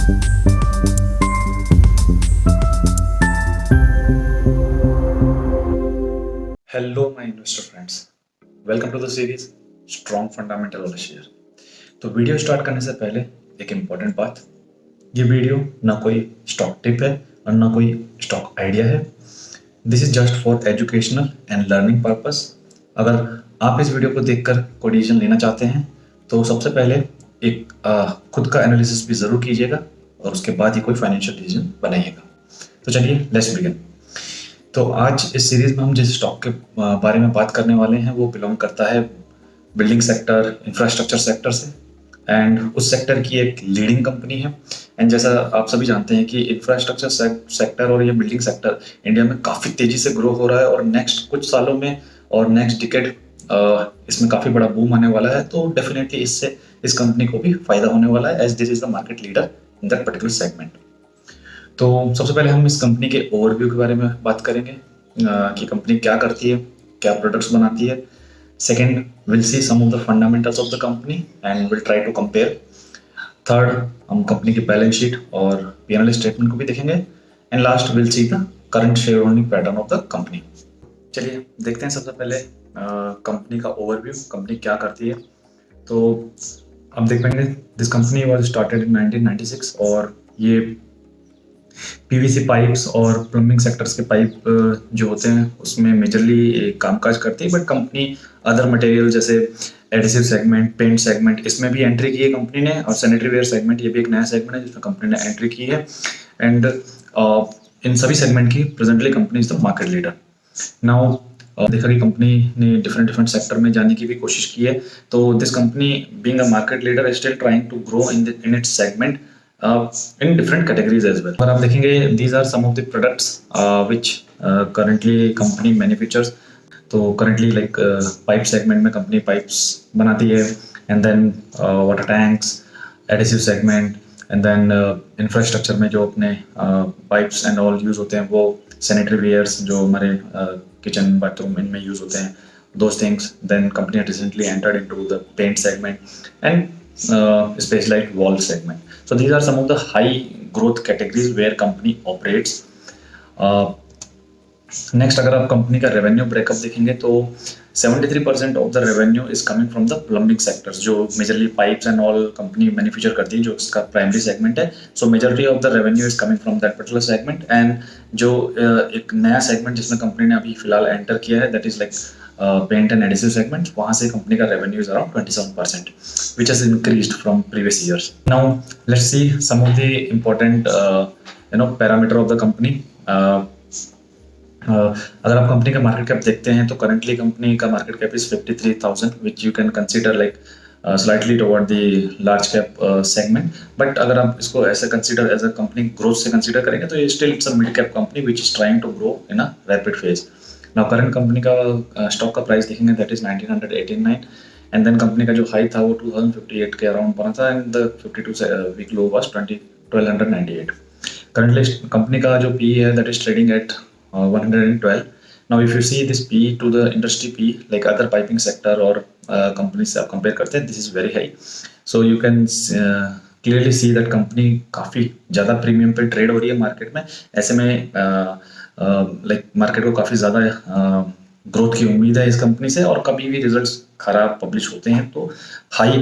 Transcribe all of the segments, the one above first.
Hello my investor friends, welcome to the series strong fundamental वाला share. तो video start करने से पहले एक इम्पॉर्टेंट बात, ये वीडियो ना कोई स्टॉक टिप है और ना कोई स्टॉक आइडिया है। This is just for educational and learning purpose. अगर आप इस वीडियो को देखकर कोई डिसीजन लेना चाहते हैं तो सबसे पहले एक खुद का एनालिसिस भी ज़रूर कीजिएगा और उसके बाद ही कोई फाइनेंशियल डिसीजन बनाइएगा। तो चलिए लेट्स बिगिन। तो आज इस सीरीज में हम जिस स्टॉक के बारे में बात करने वाले हैं वो बिलोंग करता है बिल्डिंग सेक्टर, इंफ्रास्ट्रक्चर सेक्टर से, एंड उस सेक्टर की एक लीडिंग कंपनी है। एंड जैसा आप सभी जानते हैं कि इंफ्रास्ट्रक्चर सेक्टर और ये बिल्डिंग सेक्टर इंडिया में काफ़ी तेज़ी से ग्रो हो रहा है और नेक्स्ट कुछ सालों में और नेक्स्ट डिकेड इसमें काफ़ी बड़ा बूम आने वाला है। तो डेफिनेटली इससे इस कंपनी को भी फायदा होने वाला है as this is the market leader in that particular segment. तो सबसे पहले हम इस कंपनी के ओवरव्यू के बारे में बात करेंगे कि कंपनी क्या करती है, क्या प्रोडक्ट्स बनाती है। Second, we'll see some of the fundamentals of the company and we'll try to compare. Third, हम कंपनी की बैलेंस शीट और पीएनएल स्टेटमेंट को भी देखेंगे। And last, we'll see the current share holding pattern of the company. चलिए देखते हैं सबसे पहले कंपनी का ओवरव्यू, कंपनी क्या करती है। तो आप देख पाएंगे this company was started in 1996 और ये पीवीसी पाइप्स और प्लम्बिंग सेक्टर्स के पाइप जो होते हैं उसमें मेजरली कामकाज करती है। बट कंपनी अदर मटेरियल जैसे एडिसिव सेगमेंट, पेंट सेगमेंट, इसमें भी एंट्री की है कंपनी ने, और सैनिटरी वेयर सेगमेंट ये भी एक नया सेगमेंट है जिसमें कंपनी ने एंट्री की है। एंड इन सभी सेगमेंट की presently company is the market leader. Now देखा कि कंपनी ने डिफरेंट सेक्टर में जाने की भी कोशिश की है। तो this company being a market leader is still trying to grow in its segment in different categories as well। और आप देखेंगे these are some of the products which currently company manufactures। तो currently like pipe segment में company pipes बनाती है, and then water tanks, adhesive segment, and then infrastructure में जो अपने pipes and all use होते हैं, वो sanitary wares जो हमारे kitchen bathroom इनमें use होते हैं, those things। Then company recently entered into the paint segment and space like wall segment। So these are some of the high growth categories where company operates। Next, अगर आप company का revenue breakup देखेंगे तो 73% of the revenue is coming from the plumbing sectors, जो majorly pipes and all company manufacture करती है, जो इसका प्राइमरी सेगमेंट है। So majority of the revenue is coming from that particular segment. And जो एक नया सेगमेंट जिसमें कंपनी ने अभी फिलहाल एंटर किया है, that is like paint and adhesive segment, वहाँ से कंपनी का revenue is around 27%, which has increased from previous years। Now let's see some of the important parameter of the company। अगर आप कंपनी का मार्केट कैप देखते हैं तो currently company का market cap is 53,000, which you can consider like slightly toward the large cap segment। But अगर आप इसको ऐसे consider as a company growth से कंसिडर करेंगे तो ये still it's a mid cap company which is trying to grow in a rapid phase। Now current company का stock का प्राइस देखेंगे that is 1989, and then company का जो high था वो 2058 के अराउंड बना था, and the 52 week low was 1298। Currently company का जो पी है that is trading at 112। Now if you see this P to the industry P like other piping sector और कंपनी से आप कंपेयर करते हैं, this is very high. So you can clearly see that company काफ़ी ज़्यादा premium पे trade हो रही है मार्केट में। ऐसे में लाइक मार्केट को काफ़ी ज़्यादा ग्रोथ की उम्मीद है इस कंपनी से, और कभी भी रिजल्ट्स खराब पब्लिश होते हैं तो हाई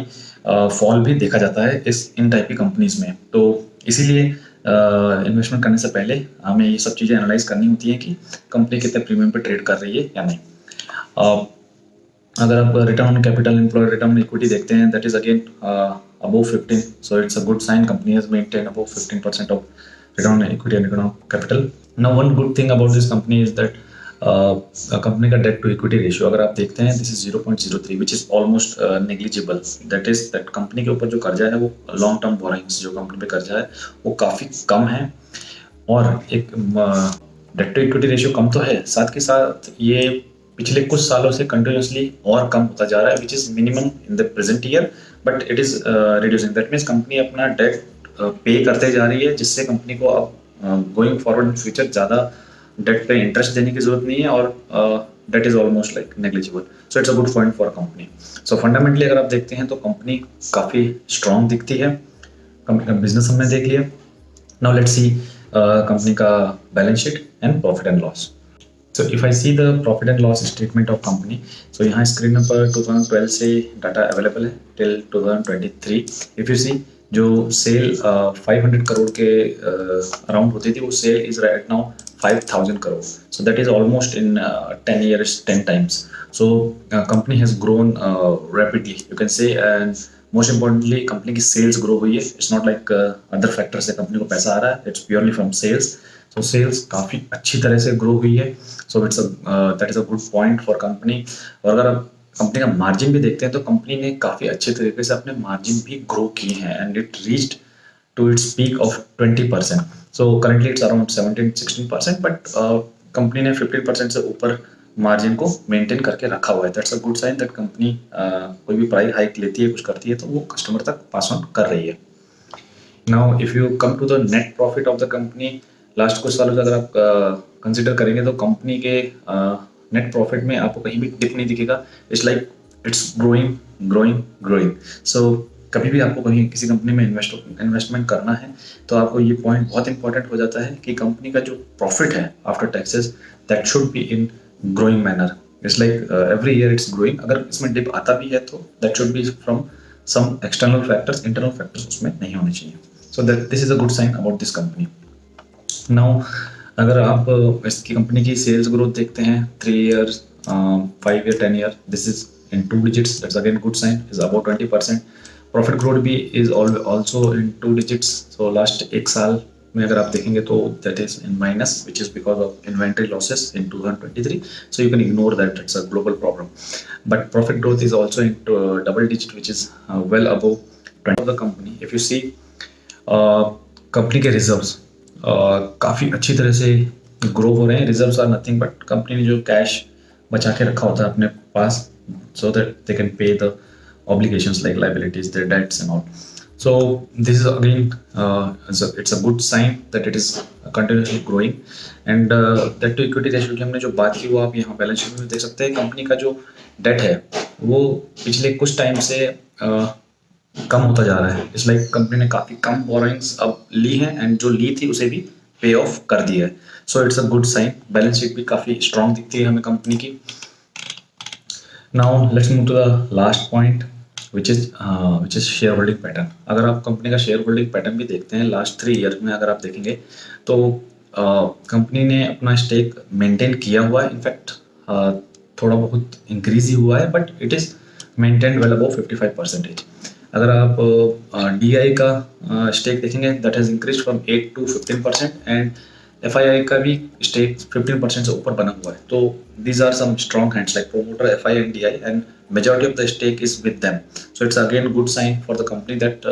फॉल भी देखा जाता है इन टाइप की कंपनीज में। तो इसीलिए इन्वेस्टमेंट करने से पहले हमें ये सब चीज़ें एनालाइज करनी होती हैं कि कंपनी कितने प्रीमियम पे ट्रेड कर रही है या नहीं। अगर आप return on capital employed, return on equity देखते हैं that is again above 15, so it's a good sign. Company has maintain above 15% of return on equity and return on capital। Now one good thing about this company is that company का date to equity ratio अगर आप देखते हैं this is 0.03, which is almost negligible. That is that company के ऊपर जो कर्जा है वो लॉन्ग टर्म बोरिंग्स जो कंपनी पे कर्जा है वो काफ़ी कम है, और एक डेट टू इक्विटी रेशियो कम तो है, साथ के साथ ये पिछले कुछ सालों से कंटिन्यूसली और कम होता जा रहा है, which is minimum in the present year, but it is reducing. That means company अपना डेट पे करते जा रही है, जिससे कंपनी को अब गोइंग फॉरवर्ड इन फ्यूचर ज़्यादा डेट पे इंटरेस्ट देने की जरूरत नहीं है, और debt is almost like negligible. So it's a good point for company. So fundamentally अगर आप देखते हैं तो कंपनी काफ़ी स्ट्रॉन्ग दिखती है। कंपनी का बिजनेस हमने देख लिया। नाउ लेट्स सी कंपनी का balance sheet and profit and loss. So if I see the profit and loss statement of company, so यहाँ स्क्रीन पर 2012 से डाटा अवेलेबल है टिल 2023। इफ यू सी जो सेल 500 करोड़ के अराउंड होती थी, वो sale is right now 5000 crore. So that is almost in 10 years 10 times। So company has grown rapidly you can say, and most importantly company की sales grow हुई है। It's not like other factor से company को पैसा आ रहा है, it's purely from sales. So sales काफ़ी अच्छी तरह से ग्रो हुई है। So it's that is a good point for company. और अगर आप कंपनी का मार्जिन भी देखते हैं तो कंपनी ने काफ़ी अच्छे तरीके से अपने मार्जिन भी ग्रो किए हैं, and it reached to its peak of 20%। So currently it's around 17-16%, but company ने 15% से ऊपर मार्जिन को मेंटेन करके रखा हुआ है। That's a good sign that company कोई भी प्राइस हाइक लेती है, कुछ करती है, तो वो कस्टमर तक पास ऑन कर रही है। Now if you come to the net profit of the company, last कुछ सालों से अगर आप कंसिडर करेंगे तो कंपनी के नेट प्रॉफिट में आपको कहीं भी डिप नहीं दिखेगा। It's like it's growing growing growing. So कभी भी आपको कहीं किसी कंपनी में इन्वेस्टमेंट करना है तो आपको ये पॉइंट बहुत इंपॉर्टेंट हो जाता है कि कंपनी का जो प्रॉफिट है after taxes, that should be in growing manner. It's like every year it's growing. अगर इसमें डिप आता भी है तो that should be from some external factors, internal factors उसमें नहीं होने चाहिए। So that this is a good sign about this company. Now अगर आप इसकी कंपनी की सेल्स ग्रोथ देखते हैं 3 years, 5 year, 10 year, this is in 2 digits, that's again good sign, is about 20%। Profit growth भी is also in 2 digits। So last एक साल में अगर आप देखेंगे तो that is in minus, which is because of inventory losses in 2023। So you can ignore that, it's a global problem. But profit growth is also in double digit, which is well above 20 of the company. If you see company के reserves काफ़ी अच्छी तरह से grow हो रहे हैं। Reserves are nothing but company ने जो कैश बचा के रखा होता है अपने पास, so that they can pay the obligations like liabilities, their debts and all. So this is again it's a good sign that it is continuously growing, and debt to equity ratio की हमने जो बात की वो आप यहाँ balance sheet में देख सकते हैं। कंपनी का जो डेट है वो पिछले कुछ टाइम से कम होता जा रहा है। इट्स लाइक कंपनी ने काफ़ी कम बोरोइंग्स अब ली हैं, एंड जो ली थी उसे भी पे ऑफ कर दिया है। So it's a good sign. Balance sheet भी काफ़ी स्ट्रॉन्ग दिखती है हमें कंपनी की। Now let's move to the last point which is share holding pattern. अगर आप कंपनी का शेयर होल्डिंग पैटर्न भी देखते हैं लास्ट 3 years में, अगर आप देखेंगे तो कंपनी ने अपना स्टेक मेंटेन किया हुआ है। इनफैक्ट थोड़ा बहुत इंक्रीज ही हुआ है, but it is maintain well above 55%। अगर आप DI का स्टेक देखेंगे that has increase from 8 to 15%, and FII का भी स्टेक 15% से ऊपर बना हुआ है। तो these are some strong hands like promoter, FI and DI, and majority of the stake is with them. So it's again good sign for the company that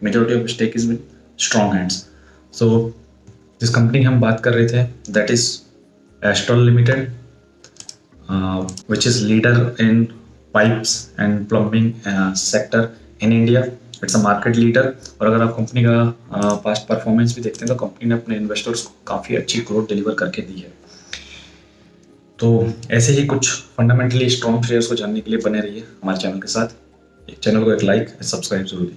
majority of the stake is with strong hands. So जिस company की हम बात कर रहे थे that is Astral Limited, which is leader in pipes and plumbing sector in India. It's a market leader. और अगर आप कंपनी का पास्ट परफॉर्मेंस भी देखते हैं तो कंपनी ने अपने इन्वेस्टर्स को काफ़ी अच्छी ग्रोथ डिलीवर करके दी है। तो ऐसे ही कुछ फंडामेंटली स्ट्रॉन्ग शेयर्स को जानने के लिए बने रहिए हमारे चैनल के साथ। चैनल को एक लाइक सब्सक्राइब जरूर कीजिए।